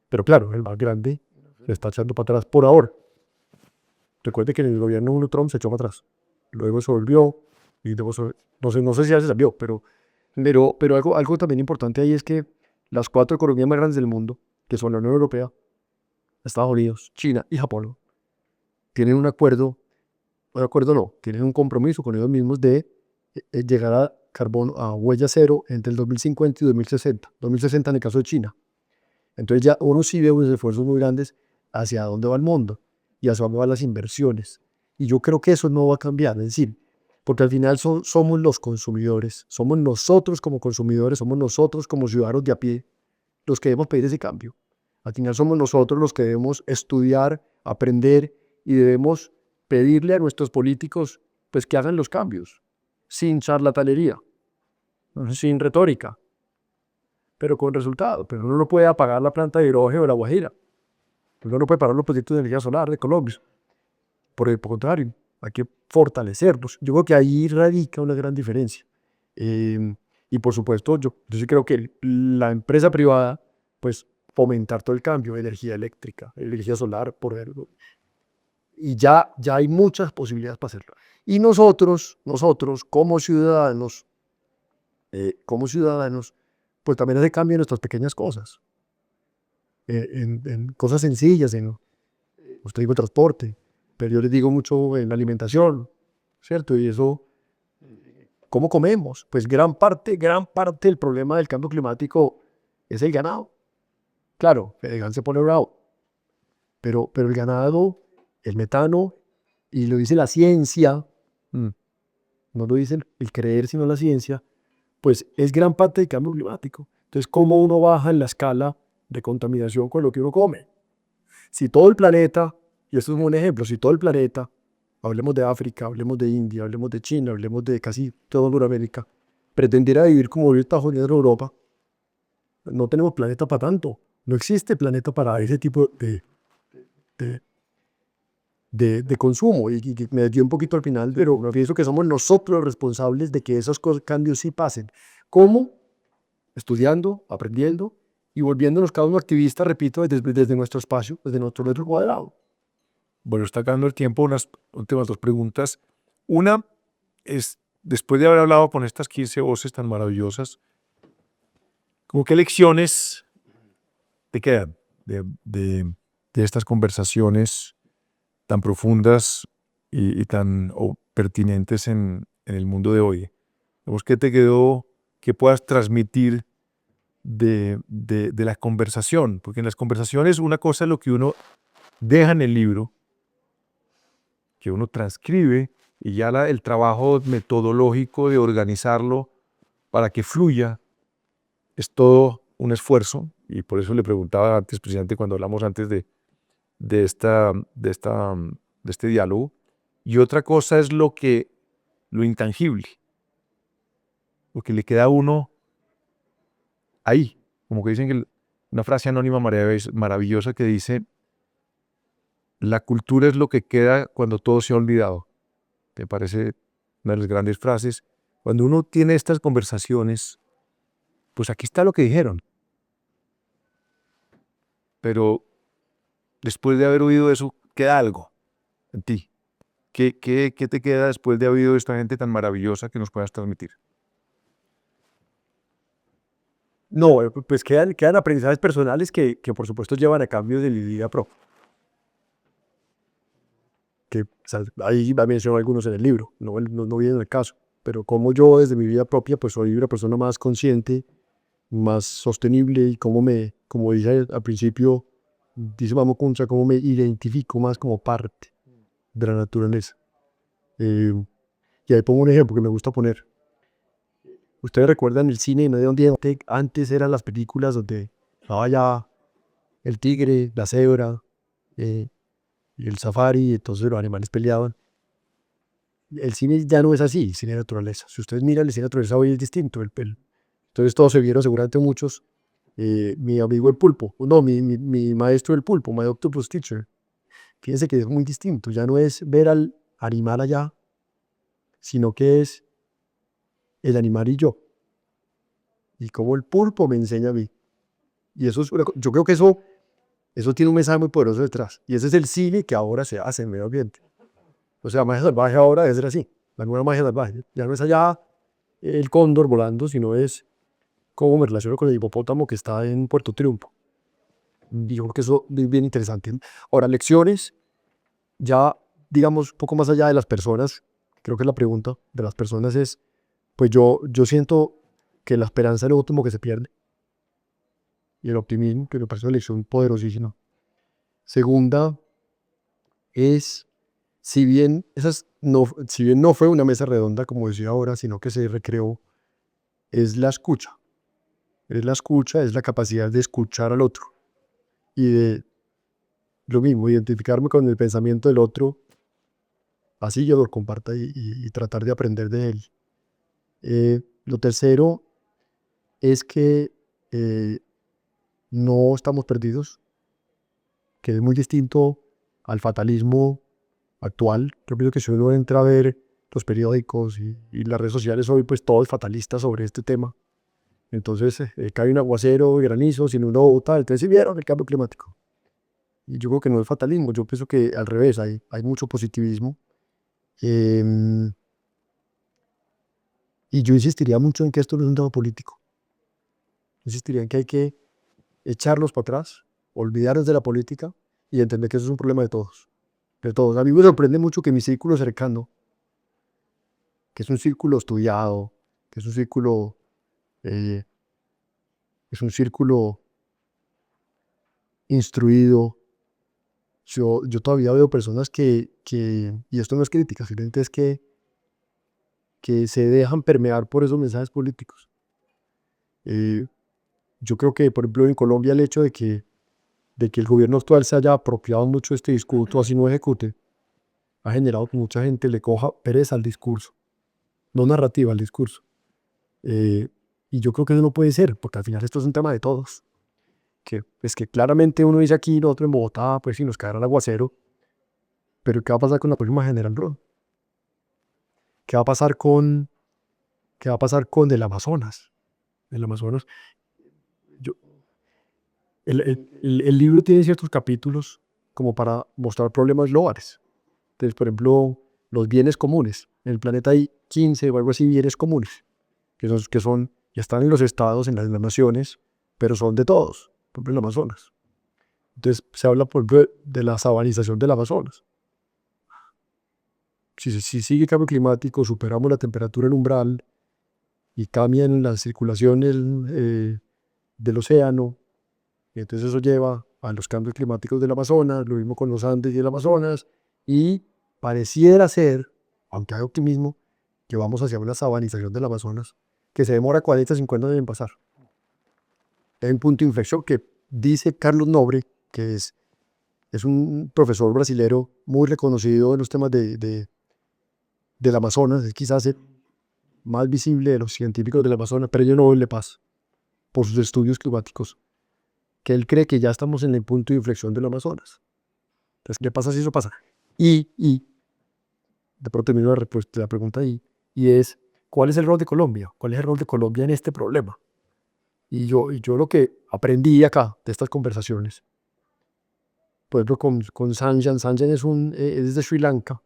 Pero claro, el más grande se está echando para atrás por ahora. Recuerde que en el gobierno de Trump se echó para atrás. Luego se volvió y luego no sé si ya se salió, pero algo también importante ahí es que las 4 economías más grandes del mundo, que son la Unión Europea, Estados Unidos, China y Japón, tienen un acuerdo no, tienen un compromiso con ellos mismos de llegar a carbono, a huella cero entre el 2050 y 2060. 2060 en el caso de China. Entonces ya uno sí ve unos esfuerzos muy grandes hacia dónde va el mundo y hacia dónde van las inversiones. Y yo creo que eso no va a cambiar, es decir, porque al final somos los consumidores, somos nosotros como consumidores, somos nosotros como ciudadanos de a pie los que debemos pedir ese cambio. Al final somos nosotros los que debemos estudiar, aprender y debemos pedirle a nuestros políticos pues que hagan los cambios, sin charlatanería, sin retórica, pero con resultados. Pero uno no puede apagar la planta de hidrógeno de La Guajira, uno no puede parar los proyectos de energía solar de Colombia. Por el contrario, hay que fortalecerlos. Yo creo que ahí radica una gran diferencia. Y por supuesto, yo sí creo que la empresa privada, pues fomentar todo el cambio, energía eléctrica, energía solar, por ejemplo. Y ya hay muchas posibilidades para hacerlo. Y nosotros como ciudadanos, pues también hace cambio en nuestras pequeñas cosas, en cosas sencillas, usted dijo transporte, pero yo les digo mucho en la alimentación, ¿cierto? Y eso, ¿cómo comemos? Pues gran parte del problema del cambio climático es el ganado. Claro, Fedegan se pone bravo, pero el ganado, el metano, y lo dice la ciencia, no lo dice el creer, sino la ciencia, pues es gran parte del cambio climático. Entonces, ¿cómo uno baja en la escala de contaminación con lo que uno come? Si todo el planeta, y esto es un ejemplo, si todo el planeta, hablemos de África, hablemos de India, hablemos de China, hablemos de casi toda Norteamérica, pretendiera vivir como vive Estados Unidos en Europa, no tenemos planeta para tanto. No existe planeta para ese tipo de, de consumo. Y me desvió un poquito al final, pero pienso que somos nosotros los responsables de que esos cambios sí pasen. ¿Cómo? Estudiando, aprendiendo y volviéndonos cada uno activista, repito, desde nuestro espacio, desde nuestro metro cuadrado. Bueno, está acabando el tiempo. Unas últimas 2 preguntas. Una es, después de haber hablado con estas 15 voces tan maravillosas, ¿cómo qué lecciones te quedan de estas conversaciones tan profundas y tan pertinentes en el mundo de hoy? ¿Qué te quedó que puedas transmitir de la conversación? Porque en las conversaciones una cosa es lo que uno deja en el libro, que uno transcribe, y ya el trabajo metodológico de organizarlo para que fluya es todo un esfuerzo. Y por eso le preguntaba antes, presidente, cuando hablamos antes de este diálogo. Y otra cosa es lo intangible, lo que le queda a uno ahí. Como que dicen que una frase anónima maravillosa que dice: la cultura es lo que queda cuando todo se ha olvidado. Me parece una de las grandes frases. Cuando uno tiene estas conversaciones, pues aquí está lo que dijeron. pero después de haber oído eso, queda algo en ti. ¿Qué te queda después de haber oído esta gente tan maravillosa que nos puedas transmitir? No, pues quedan aprendizajes personales que por supuesto llevan a cambios de mi vida propia. Que o sea, ahí menciono algunos en el libro, no viene el caso, pero como yo desde mi vida propia pues soy una persona más consciente, más sostenible y como dije al principio, dice Mamo Kunza, cómo me identifico más como parte de la naturaleza. Y ahí pongo un ejemplo que me gusta poner. Ustedes recuerdan el cine de Medio Ambiente, antes eran las películas donde estaba ya el tigre, la cebra y el safari, entonces los animales peleaban. El cine ya no es así, el cine de naturaleza. Si ustedes miran el cine de naturaleza hoy es distinto. Entonces todos se vieron, seguramente muchos, mi amigo el pulpo, no, mi maestro el pulpo, my octopus teacher. Fíjense que es muy distinto, ya no es ver al animal allá, sino que es el animal y yo. Y como el pulpo me enseña a mí. Y eso es yo creo que eso tiene un mensaje muy poderoso detrás. Y ese es el cine que ahora se hace en medio ambiente. O sea, magia salvaje ahora debe ser así. La nueva magia salvaje. Ya no es allá el cóndor volando, sino es cómo me relaciono con el hipopótamo que está en Puerto Triunfo. Y yo creo que eso es bien interesante. Ahora, lecciones, ya digamos un poco más allá de las personas, creo que la pregunta de las personas es, pues yo siento que la esperanza es lo último que se pierde. Y el optimismo, que me parece una lección poderosísima. Segunda es, si bien no fue una mesa redonda, como decía ahora, sino que se recreó, es la escucha. Es la escucha, es la capacidad de escuchar al otro y de lo mismo, identificarme con el pensamiento del otro, así yo lo comparta y tratar de aprender de él. Lo tercero es que no estamos perdidos, que es muy distinto al fatalismo actual. Yo pienso que si uno entra a ver los periódicos y las redes sociales hoy, pues todo es fatalista sobre este tema. Entonces cae un aguacero, granizo, sin uno vota, entonces sí vieron el cambio climático. Y yo creo que no es fatalismo, yo pienso que al revés, hay mucho positivismo. Em, y yo insistiría mucho en que esto no es un tema político. Insistiría en que hay que echarlos para atrás, olvidarnos de la política y entender que eso es un problema de todos. De todos. A mí me sorprende mucho que mi círculo cercano, que es un círculo estudiado, que eh, es un círculo instruido, yo todavía veo personas y esto no es crítica, simplemente es que se dejan permear por esos mensajes políticos. Yo creo que, por ejemplo, en Colombia el hecho de que el gobierno actual se haya apropiado mucho de este discurso, así no ejecute, ha generado que mucha gente le coja pereza al discurso, no narrativa al discurso. Y yo creo que eso no puede ser, porque al final esto es un tema de todos. Que claramente uno dice aquí, nosotros en Bogotá, pues si nos caerá el aguacero, pero ¿qué va a pasar con la próxima generación? ¿Qué va a pasar con el Amazonas? El Amazonas, yo, el libro tiene ciertos capítulos como para mostrar problemas globales. Entonces, por ejemplo, los bienes comunes. En el planeta hay 15 o algo así bienes comunes, ya están en los estados, en las naciones, pero son de todos, por ejemplo, el Amazonas. Entonces, se habla, por ejemplo, de la sabanización del Amazonas. Si sigue el cambio climático, superamos la temperatura del umbral y cambian las circulaciones del océano, y entonces eso lleva a los cambios climáticos del Amazonas, lo mismo con los Andes y el Amazonas, y pareciera ser, aunque hay optimismo, que vamos hacia una sabanización del Amazonas, que se demora 40, 50 años en pasar. Hay un punto de inflexión que dice Carlos Nobre, que es un profesor brasilero muy reconocido en los temas del Amazonas, es quizás el más visible de los científicos del Amazonas, premio Nobel de Paz, por sus estudios climáticos, que él cree que ya estamos en el punto de inflexión del Amazonas. Entonces, ¿qué pasa si eso pasa? Y de pronto termino la pregunta ahí, y es, ¿cuál es el rol de Colombia? ¿Cuál es el rol de Colombia en este problema? Y yo lo que aprendí acá de estas conversaciones por ejemplo, con Sanjan. Sanjan es de Sri Lanka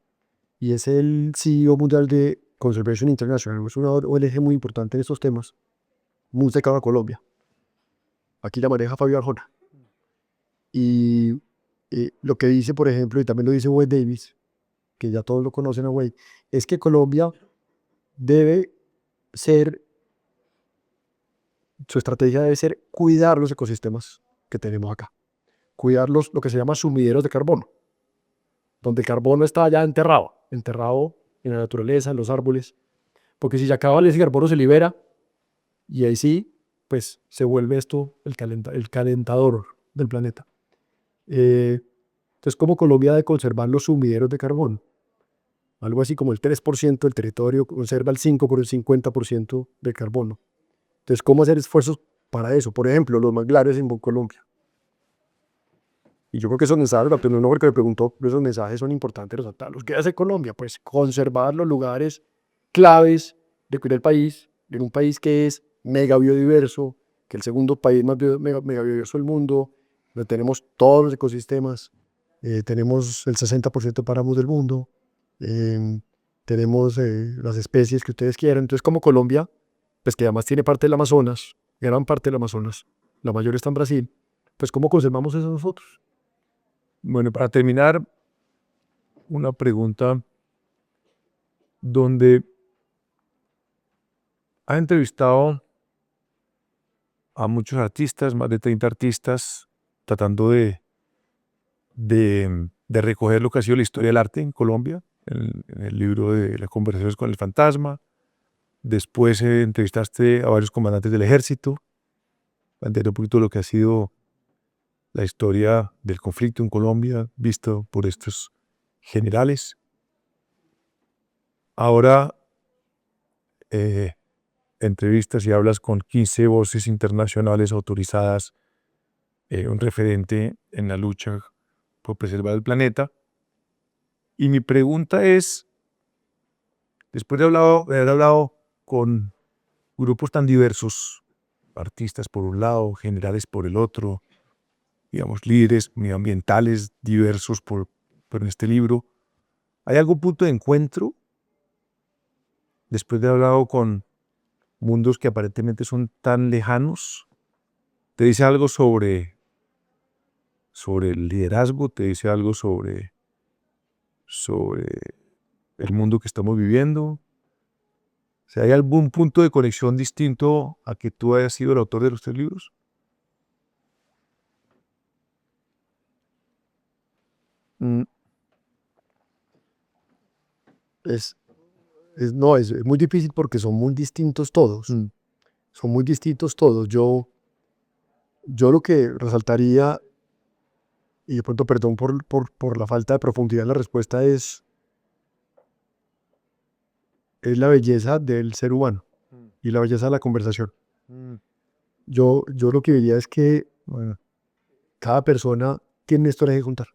y es el CEO mundial de Conservation International. Es una ONG muy importante en estos temas, muy cercana a Colombia. Aquí la maneja Fabio Arjona. Y lo que dice, por ejemplo, y también lo dice Wade Davis, que ya todos lo conocen a Wade, es que Colombia debe ser, su estrategia debe ser cuidar los ecosistemas que tenemos acá. Cuidar lo que se llama sumideros de carbono, donde el carbono está ya enterrado en la naturaleza, en los árboles, porque si se acaba ese carbono se libera y ahí sí, pues se vuelve esto el calentador del planeta. Entonces, ¿cómo Colombia debe conservar los sumideros de carbono? Algo así como el 3% del territorio conserva el 50% del carbono. Entonces, ¿cómo hacer esfuerzos para eso? Por ejemplo, los manglares en Colombia. Y yo creo que esos mensajes, la opinión que me preguntó, esos mensajes son importantes resaltarlos. ¿Qué hace Colombia? Pues conservar los lugares claves de cuidar el país, en un país que es mega biodiverso, que es el segundo país más mega biodiverso del mundo, donde tenemos todos los ecosistemas, tenemos el 60% de páramos del mundo, tenemos las especies que ustedes quieran. Entonces, como Colombia, pues que además tiene parte del Amazonas, gran parte del Amazonas, la mayor está en Brasil, pues ¿cómo conservamos eso nosotros? Bueno, para terminar, una pregunta donde ha entrevistado a muchos artistas, más de 30 artistas, tratando de recoger lo que ha sido la historia del arte en Colombia, en el libro de Las conversaciones con el fantasma. Después entrevistaste a varios comandantes del ejército, para entender un poquito lo que ha sido la historia del conflicto en Colombia, visto por estos generales. Ahora entrevistas y hablas con 15 voces internacionales autorizadas, un referente en la lucha por preservar el planeta. Y mi pregunta es, después de haber hablado con grupos tan diversos, artistas por un lado, generales por el otro, digamos, líderes medioambientales diversos por en este libro, ¿hay algún punto de encuentro después de haber hablado con mundos que aparentemente son tan lejanos? ¿Te dice algo sobre el liderazgo? ¿Te dice algo sobre el mundo que estamos viviendo? O sea, ¿hay algún punto de conexión distinto a que tú hayas sido el autor de los 3 libros? Mm, no, es muy difícil porque son muy distintos todos. Son muy distintos todos. Yo lo que resaltaría, y de pronto perdón por la falta de profundidad en la respuesta, es la belleza del ser humano y la belleza de la conversación. Yo lo que diría es que cada persona tiene una historia que contar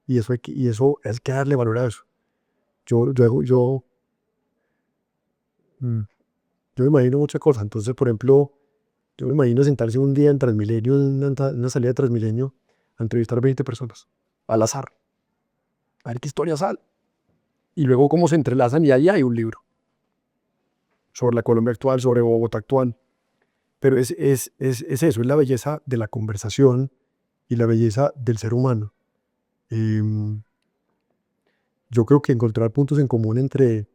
y eso hay que darle valor a eso. Yo me imagino muchas cosas. Entonces, por ejemplo, yo me imagino sentarse un día en Transmilenio, en una salida de Transmilenio, a entrevistar a 20 personas, al azar, a ver qué historias salen. Y luego cómo se entrelazan y ahí hay un libro sobre la Colombia actual, sobre Bogotá actual. Pero es eso, es la belleza de la conversación y la belleza del ser humano. Yo creo que encontrar puntos en común entre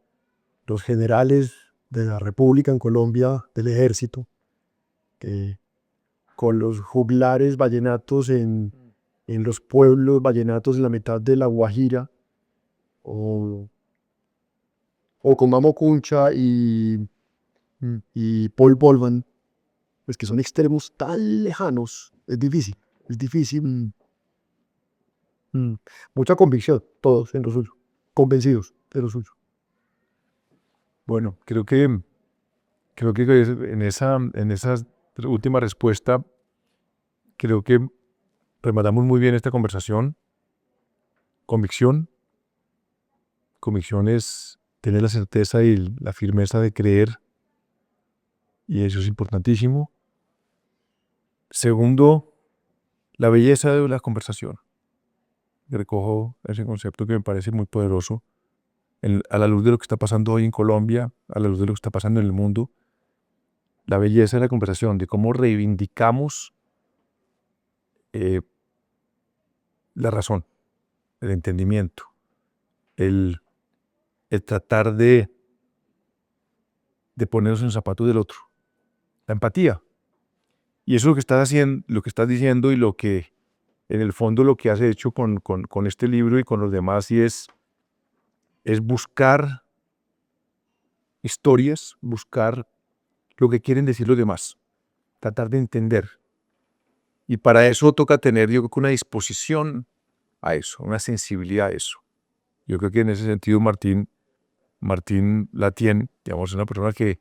los generales de la República en Colombia, del ejército, con los juglares vallenatos en los pueblos vallenatos en la mitad de La Guajira, o con Mamo Cuncha y Paul Bolman, pues que son extremos tan lejanos, es difícil, es difícil. Mucha convicción, todos en lo suyo, convencidos de lo suyo. Bueno, creo que en esa última respuesta, creo que rematamos muy bien esta conversación. Convicción. Convicción es tener la certeza y la firmeza de creer, y eso es importantísimo. Segundo, la belleza de la conversación. recojo ese concepto que me parece muy poderoso a la luz de lo que está pasando hoy en Colombia, a la luz de lo que está pasando en el mundo, la belleza de la conversación, de cómo reivindicamos eh, la razón, el entendimiento, el, el tratar de ponernos en los zapatos del otro, la empatía. Y eso es lo que estás haciendo, lo que estás diciendo y lo que, en el fondo, lo que has hecho con este libro y con los demás, y es buscar historias, buscar lo que quieren decir los demás, tratar de entender. Y para eso toca tener, yo creo que una disposición a eso, una sensibilidad a eso. Yo creo que en ese sentido Martín Latien, digamos, es una persona que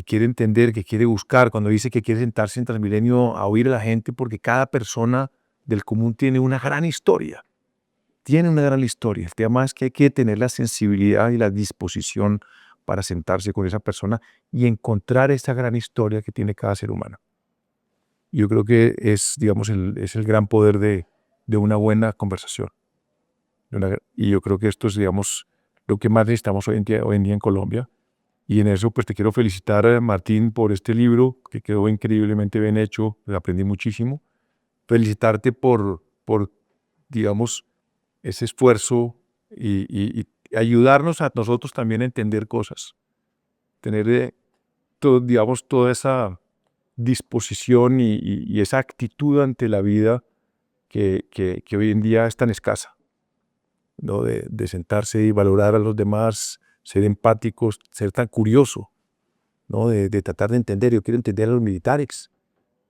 quiere entender, que quiere buscar, cuando dice que quiere sentarse en Transmilenio a oír a la gente, porque cada persona del común tiene una gran historia. Tiene una gran historia. El tema es que hay que tener la sensibilidad y la disposición para sentarse con esa persona y encontrar esa gran historia que tiene cada ser humano. Yo creo que es, digamos, es el gran poder de una buena conversación. Y yo creo que esto es, digamos, lo que más necesitamos hoy en día en Colombia. Y en eso, pues te quiero felicitar, Martín, por este libro que quedó increíblemente bien hecho. Aprendí muchísimo. Felicitarte por digamos, ese esfuerzo y ayudarnos a nosotros también a entender cosas. Tener, digamos, toda esa disposición y esa actitud ante la vida que hoy en día es tan escasa, ¿no? De sentarse y valorar a los demás, ser empáticos, ser tan curioso, ¿no? De tratar de entender. Yo quiero entender a los militares.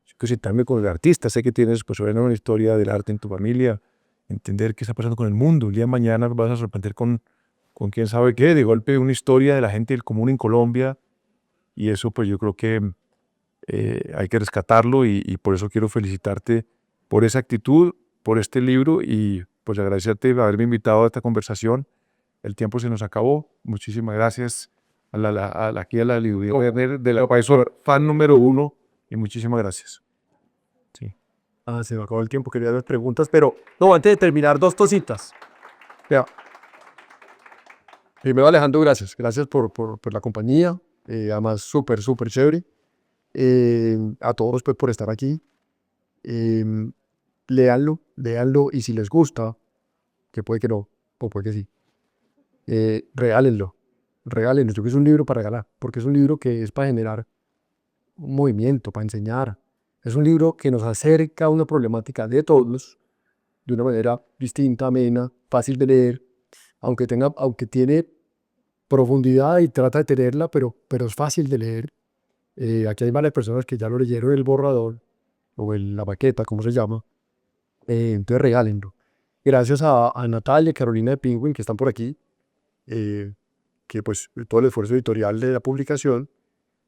Yo quiero sentarme con el artista. Sé que tienes, pues, una historia del arte en tu familia. Entender qué está pasando con el mundo. El día de mañana vas a sorprender con quién sabe qué. De golpe una historia de la gente del común en Colombia. Y eso, pues, yo creo que hay que rescatarlo y por eso quiero felicitarte por esa actitud, por este libro y pues agradecerte por haberme invitado a esta conversación. El tiempo se nos acabó. Muchísimas gracias aquí a la librería Werner de la fan número 1 y muchísimas gracias. Sí. Se me acabó el tiempo, quería hacer preguntas, pero no, antes de terminar, dos cositas. Vea, primero Alejandro, gracias. Gracias por la compañía. Además, súper, súper chévere. A todos pues por estar aquí. Léanlo y si les gusta, que puede que no, o puede que sí, regálenlo. Yo creo que es un libro para regalar, porque es un libro que es para generar un movimiento, para enseñar. Es un libro que nos acerca a una problemática de todos de una manera distinta, amena, fácil de leer, aunque tiene profundidad y trata de tenerla, pero es fácil de leer. Aquí hay varias personas que ya lo leyeron el borrador o la maqueta, como se llama. Entonces regálenlo. Gracias a Natalia y Carolina de Penguin que están por aquí, que pues todo el esfuerzo editorial de la publicación.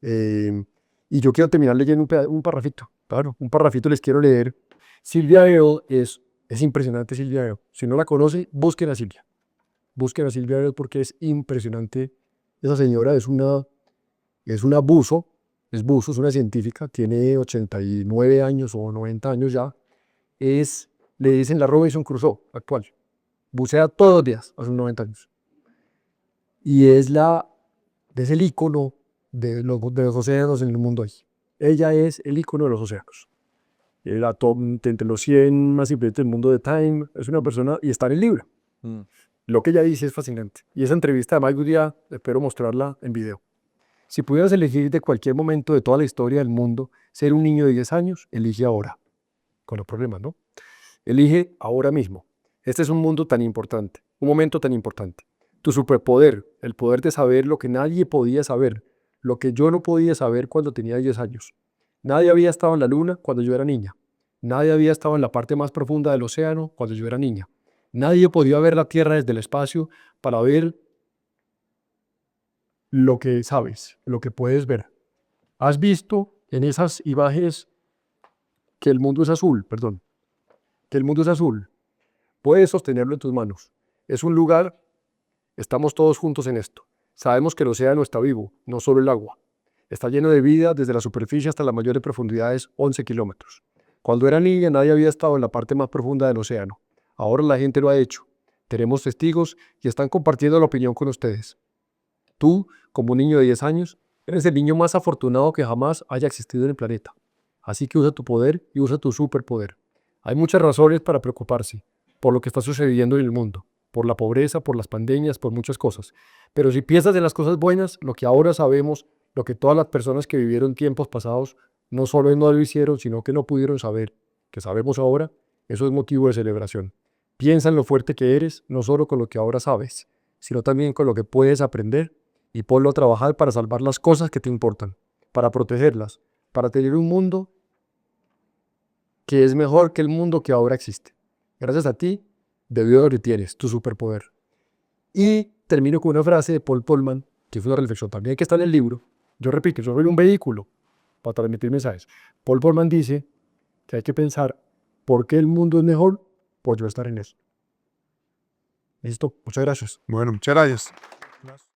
Y yo quiero terminar leyendo un parrafito. Claro, un parrafito les quiero leer. Silvia Earle es impresionante. Silvia Earle. Si no la conoce, busquen a Silvia. Busquen a Silvia Earle porque es impresionante. Esa señora es una buzo, es una científica, tiene 89 años o 90 años ya. Le dicen la Robinson Crusoe actual. Bucea todos los días a sus 90 años. Y es el ícono de los océanos en el mundo hoy. Ella es el ícono de los océanos. La top entre los 100 más influyentes del mundo de Time. Es una persona, y está en el libro. Lo que ella dice es fascinante. Y esa entrevista, además, un día espero mostrarla en video. Si pudieras elegir de cualquier momento de toda la historia del mundo ser un niño de 10 años, elige ahora. Con los problemas, ¿no? Elige ahora mismo. Este es un mundo tan importante, un momento tan importante. Tu superpoder, el poder de saber lo que nadie podía saber, lo que yo no podía saber cuando tenía 10 años. Nadie había estado en la luna cuando yo era niña. Nadie había estado en la parte más profunda del océano cuando yo era niña. Nadie podía ver la Tierra desde el espacio para ver lo que sabes, lo que puedes ver. ¿Has visto en esas imágenes que el mundo es azul? Perdón. Que el mundo es azul. Puedes sostenerlo en tus manos. Es un lugar, estamos todos juntos en esto. Sabemos que el océano está vivo, no solo el agua. Está lleno de vida desde la superficie hasta las mayores profundidades, 11 kilómetros. Cuando era niña nadie había estado en la parte más profunda del océano. Ahora la gente lo ha hecho. Tenemos testigos y están compartiendo la opinión con ustedes. Tú, como un niño de 10 años, eres el niño más afortunado que jamás haya existido en el planeta. Así que usa tu poder y usa tu superpoder. Hay muchas razones para preocuparse por lo que está sucediendo en el mundo, por la pobreza, por las pandemias, por muchas cosas. Pero si piensas en las cosas buenas, lo que ahora sabemos, lo que todas las personas que vivieron tiempos pasados no solo no lo hicieron, sino que no pudieron saber, que sabemos ahora, eso es motivo de celebración. Piensa en lo fuerte que eres, no solo con lo que ahora sabes, sino también con lo que puedes aprender y ponlo a trabajar para salvar las cosas que te importan, para protegerlas, para tener un mundo que es mejor que el mundo que ahora existe. Gracias a ti, debido a lo que tienes, tu superpoder. Y termino con una frase de Paul Polman, que es una reflexión también que está en el libro. Yo repito, yo soy un vehículo para transmitir mensajes. Paul Polman dice que hay que pensar por qué el mundo es mejor por yo estar en eso. Listo, muchas gracias. Bueno, muchas gracias.